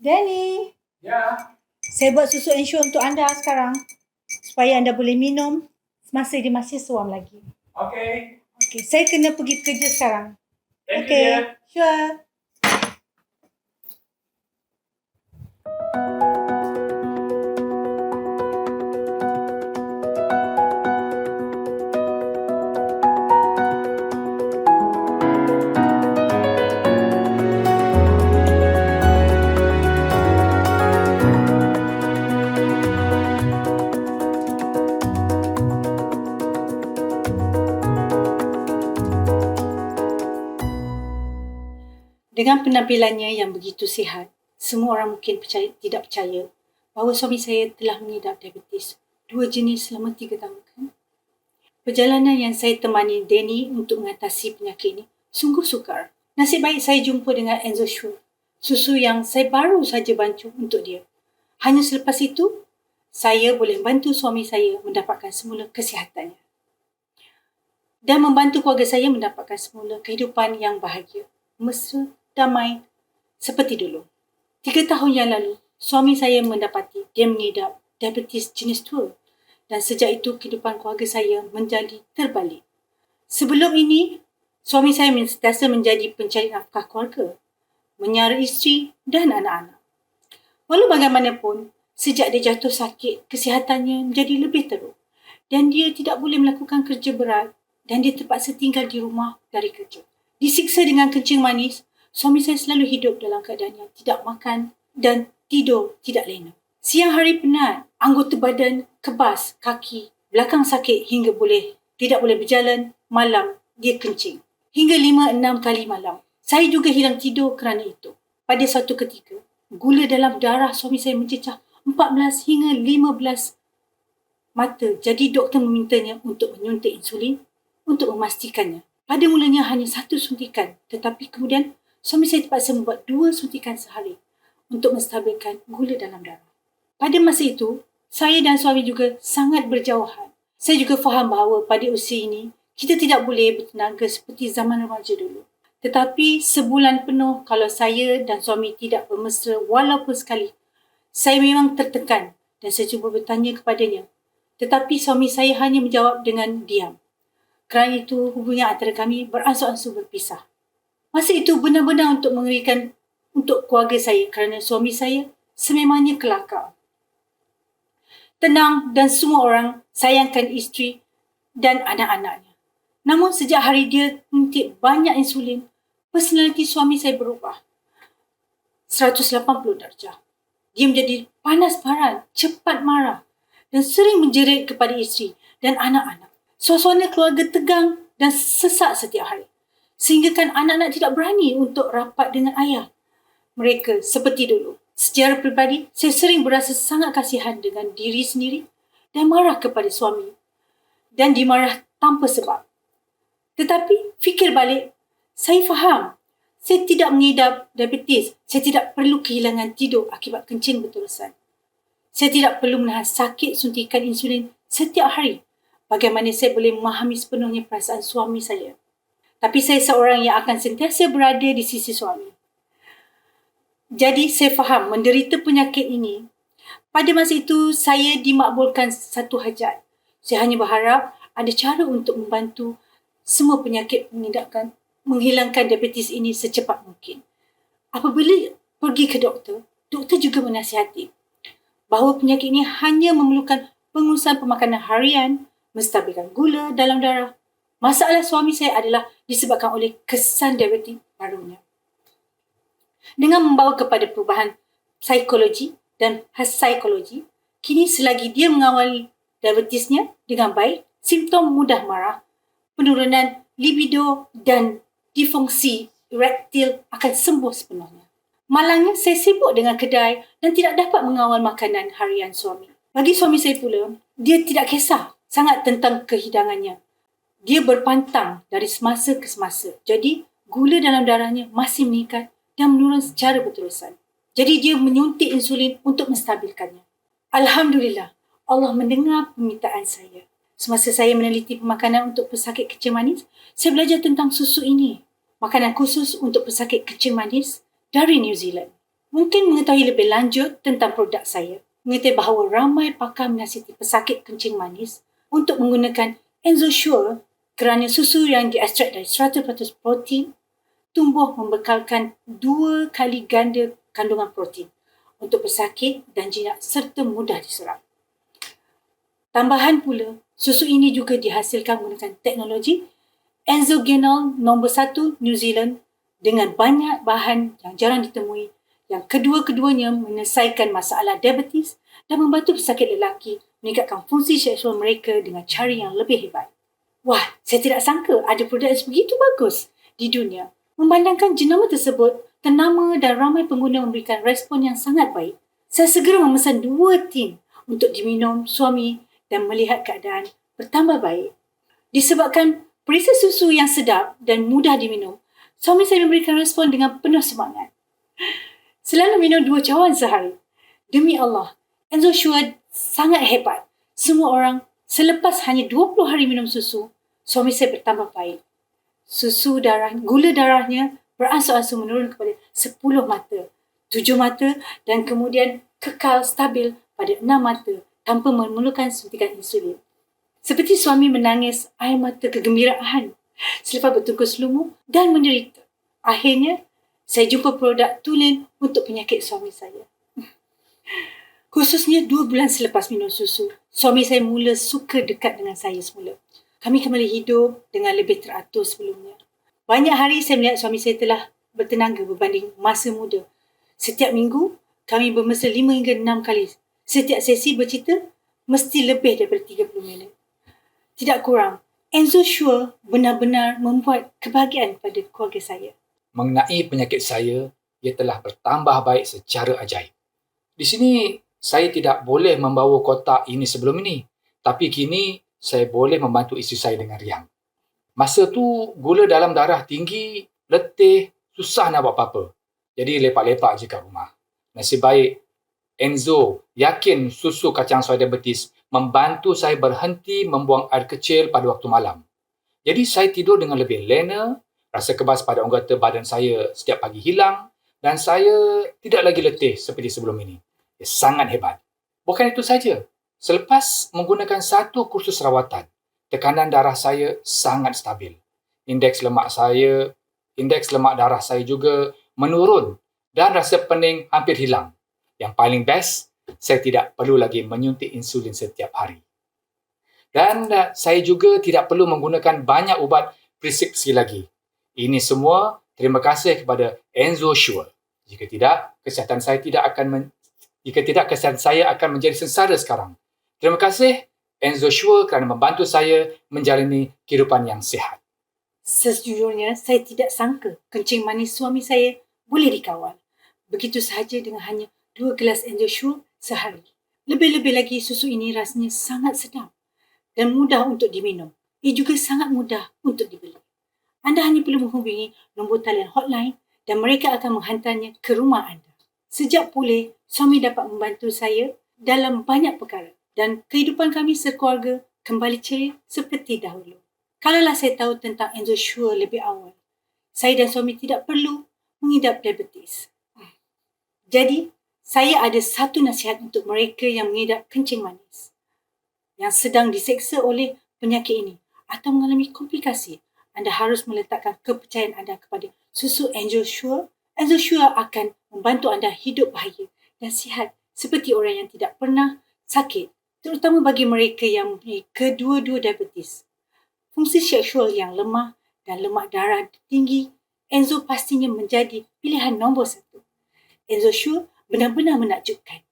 Danny, Ya. saya buat susu ensure untuk anda sekarang supaya anda boleh minum semasa dia masih suam lagi. Okey. Okey, saya kena pergi kerja sekarang. Thank you, dear. Sure. Dengan penampilannya yang begitu sihat, semua orang mungkin tidak percaya bahawa suami saya telah mengidap diabetes 2 jenis selama 3 tahun. Kan? Perjalanan yang saya temani Danny untuk mengatasi penyakit ini sungguh sukar. Nasib baik saya jumpa dengan EnzoSure, susu yang saya baru saja bantu untuk dia. Hanya selepas itu, saya boleh membantu suami saya mendapatkan semula kesihatannya dan membantu keluarga saya mendapatkan semula kehidupan yang bahagia, mesra, damai seperti dulu. 3 tahun yang lalu, suami saya mendapati dia mengidap diabetes jenis 2 dan sejak itu kehidupan keluarga saya menjadi terbalik. Sebelum ini, suami saya sentiasa menjadi pencari nafkah keluarga, menyara isteri dan anak-anak. Walau bagaimanapun, sejak dia jatuh sakit, kesihatannya menjadi lebih teruk dan dia tidak boleh melakukan kerja berat dan dia terpaksa tinggal di rumah dari kerja. Disiksa dengan kencing manis, suami saya selalu hidup dalam keadaan yang tidak makan dan tidur tidak lena. Siang hari penat, anggota badan kebas, kaki, belakang sakit hingga tidak boleh berjalan, malam dia kencing. Hingga 5-6 kali malam. Saya juga hilang tidur kerana itu. Pada suatu ketika, gula dalam darah suami saya mencecah 14 hingga 15 mata. Jadi doktor memintanya untuk menyuntik insulin untuk memastikannya. Pada mulanya hanya 1 suntikan, tetapi kemudian suami saya terpaksa membuat 2 suntikan sehari untuk menstabilkan gula dalam darah. Pada masa itu, saya dan suami juga sangat berjauhan. Saya juga faham bahawa pada usia ini, kita tidak boleh bertenaga seperti zaman remaja dulu. Tetapi sebulan penuh kalau saya dan suami tidak bermesra walaupun sekali, saya memang tertekan dan saya cuba bertanya kepadanya. Tetapi suami saya hanya menjawab dengan diam. Kerana itu, hubungan antara kami beransur-ansur berpisah. Masa itu benar-benar untuk mengerikan untuk keluarga saya kerana suami saya sememangnya kelakar. Tenang dan semua orang sayangkan isteri dan anak-anaknya. Namun sejak hari dia menyuntik banyak insulin, personaliti suami saya berubah 180 darjah. Dia menjadi panas baran, cepat marah dan sering menjerit kepada isteri dan anak-anak. Suasana keluarga tegang dan sesak setiap hari. Sehingga kan anak-anak tidak berani untuk rapat dengan ayah mereka seperti dulu. Secara peribadi, saya sering berasa sangat kasihan dengan diri sendiri dan marah kepada suami. Dan dimarah tanpa sebab. Tetapi, fikir balik, saya faham. Saya tidak mengidap diabetes. Saya tidak perlu kehilangan tidur akibat kencing berterusan. Saya tidak perlu menahan sakit suntikan insulin setiap hari. Bagaimana saya boleh memahami sepenuhnya perasaan suami saya. Tapi saya seorang yang akan sentiasa berada di sisi suami. Jadi saya faham menderita penyakit ini. Pada masa itu saya dimakbulkan satu hajat. Saya hanya berharap ada cara untuk membantu semua penyakit menghilangkan diabetes ini secepat mungkin. Apabila pergi ke doktor, doktor juga menasihati bahawa penyakit ini hanya memerlukan pengurusan pemakanan harian, menstabilkan gula dalam darah. Masalah suami saya adalah disebabkan oleh kesan diabetes barunya. Dengan membawa kepada perubahan psikologi dan psikologi, kini selagi dia mengawali diabetesnya dengan baik, simptom mudah marah, penurunan libido dan disfungsi erektil akan sembuh sepenuhnya. Malangnya saya sibuk dengan kedai dan tidak dapat mengawal makanan harian suami. Bagi suami saya pula, dia tidak kisah sangat tentang kehidangannya. Dia berpantang dari semasa ke semasa. Jadi, gula dalam darahnya masih meningkat dan menurun secara berterusan. Jadi, dia menyuntik insulin untuk menstabilkannya. Alhamdulillah, Allah mendengar permintaan saya. Semasa saya meneliti pemakanan untuk pesakit kencing manis, saya belajar tentang susu ini. Makanan khusus untuk pesakit kencing manis dari New Zealand. Mungkin mengetahui lebih lanjut tentang produk saya, mengetahui bahawa ramai pakar menasihati pesakit kencing manis untuk menggunakan EnzoSure kerana susu yang diekstrak dari 100% protein tumbuh membekalkan 2 kali ganda kandungan protein untuk pesakit dan jinak serta mudah diserap. Tambahan pula, susu ini juga dihasilkan menggunakan teknologi Enzogenol nombor 1 New Zealand dengan banyak bahan yang jarang ditemui yang kedua-keduanya menyelesaikan masalah diabetes dan membantu pesakit lelaki meningkatkan fungsi seksual mereka dengan cara yang lebih hebat. Wah, saya tidak sangka ada produk yang begitu bagus di dunia. Memandangkan jenama tersebut ternama dan ramai pengguna memberikan respon yang sangat baik. Saya segera memesan 2 tin untuk diminum suami dan melihat keadaan bertambah baik. Disebabkan perisa susu yang sedap dan mudah diminum, suami saya memberikan respon dengan penuh semangat. Selalu minum 2 cawan sehari. Demi Allah, EnzoSure sangat hebat. Semua orang selepas hanya 20 hari minum susu, suami saya bertambah baik. Gula darahnya beransur-ansur menurun kepada 10 mata, 7 mata dan kemudian kekal stabil pada 6 mata tanpa memerlukan suntikan insulin. Seperti suami menangis air mata kegembiraan selepas bertungkus lumu dan menderita. Akhirnya, saya jumpa produk Tulen untuk penyakit suami saya. Khususnya 2 bulan selepas minum susu, suami saya mula suka dekat dengan saya semula. Kami kembali hidup dengan lebih teratur sebelumnya. Banyak hari saya melihat suami saya telah bertenaga berbanding masa muda. Setiap minggu, kami bermesra 5 hingga 6 kali. Setiap sesi bercerita, mesti lebih daripada 30 minit. Tidak kurang, EnzoSure benar-benar membuat kebahagiaan pada keluarga saya. Mengenai penyakit saya, ia telah bertambah baik secara ajaib. Di sini, saya tidak boleh membawa kotak ini sebelum ini. Tapi kini, saya boleh membantu isteri saya dengan riang. Masa tu, gula dalam darah tinggi, letih, susah nak buat apa-apa. Jadi, lepak-lepak je kat rumah. Nasib baik, Enzo yakin susu kacang soy diabetes membantu saya berhenti membuang air kecil pada waktu malam. Jadi, saya tidur dengan lebih lena, rasa kebas pada anggota badan saya setiap pagi hilang dan saya tidak lagi letih seperti sebelum ini. Ia sangat hebat. Bukan itu saja. Selepas menggunakan 1 kursus rawatan, tekanan darah saya sangat stabil. Indeks lemak darah saya juga menurun dan rasa pening hampir hilang. Yang paling best, saya tidak perlu lagi menyuntik insulin setiap hari. Dan saya juga tidak perlu menggunakan banyak ubat preskripsi lagi. Ini semua terima kasih kepada EnzoSure. Jika tidak, kesihatan saya akan menjadi sengsara sekarang. Terima kasih EnzoSure kerana membantu saya menjalani kehidupan yang sihat. Sejujurnya, saya tidak sangka kencing manis suami saya boleh dikawal. Begitu sahaja dengan hanya 2 gelas EnzoSure sehari. Lebih-lebih lagi susu ini rasanya sangat sedap dan mudah untuk diminum. Ia juga sangat mudah untuk dibeli. Anda hanya perlu menghubungi nombor talian hotline dan mereka akan menghantarnya ke rumah anda. Sejak pulih, suami dapat membantu saya dalam banyak perkara dan kehidupan kami sekeluarga kembali ceria seperti dahulu. Kalaulah saya tahu tentang EnzoSure lebih awal, saya dan suami tidak perlu mengidap diabetes. Jadi, saya ada satu nasihat untuk mereka yang mengidap kencing manis, yang sedang diseksa oleh penyakit ini atau mengalami komplikasi. Anda harus meletakkan kepercayaan anda kepada susu EnzoSure. EnzoSure akan membantu anda hidup bahagia dan sihat seperti orang yang tidak pernah sakit, terutama bagi mereka yang mempunyai kedua-dua diabetes, fungsi seksual yang lemah dan lemak darah tinggi. Enzo pastinya menjadi pilihan nombor 1. EnzoSure benar-benar menakjubkan.